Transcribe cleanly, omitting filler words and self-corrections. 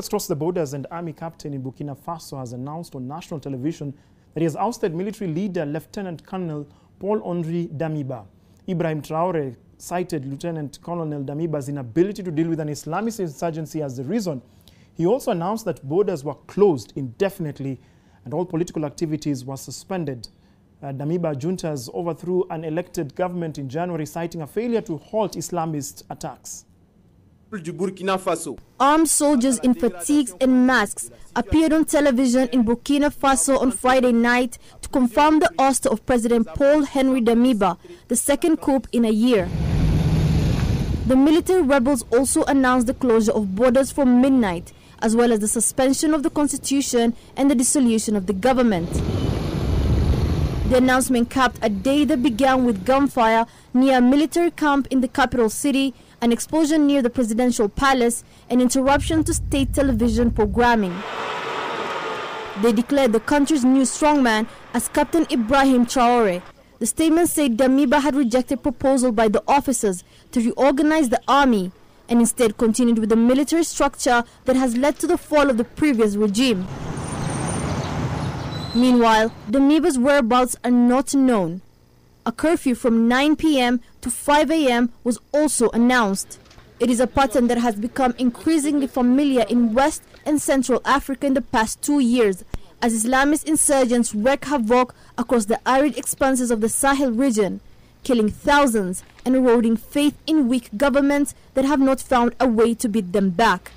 Let's cross the borders, and army captain in Burkina Faso has announced on national television that he has ousted military leader Lieutenant Colonel Paul-Henri Damiba. Ibrahim Traore cited Lieutenant Colonel Damiba's inability to deal with an Islamist insurgency as the reason. He also announced that borders were closed indefinitely and all political activities were suspended. Damiba juntas overthrew an elected government in January, citing a failure to halt Islamist attacks. Armed soldiers in fatigues and masks appeared on television in Burkina Faso on Friday night to confirm the ouster of President Paul-Henri Damiba, the second coup in a year. The military rebels also announced the closure of borders from midnight, as well as the suspension of the constitution and the dissolution of the government. The announcement capped a day that began with gunfire near a military camp in the capital city, an explosion near the presidential palace, and interruption to state television programming. They declared the country's new strongman as Captain Ibrahim Traore. The statement said Damiba had rejected proposal by the officers to reorganize the army and instead continued with the military structure that has led to the fall of the previous regime. Meanwhile, Damiba's whereabouts are not known. A curfew from 9 p.m. to 5 a.m. was also announced. It is a pattern that has become increasingly familiar in West and Central Africa in the past 2 years, as Islamist insurgents wreak havoc across the arid expanses of the Sahel region, killing thousands and eroding faith in weak governments that have not found a way to beat them back.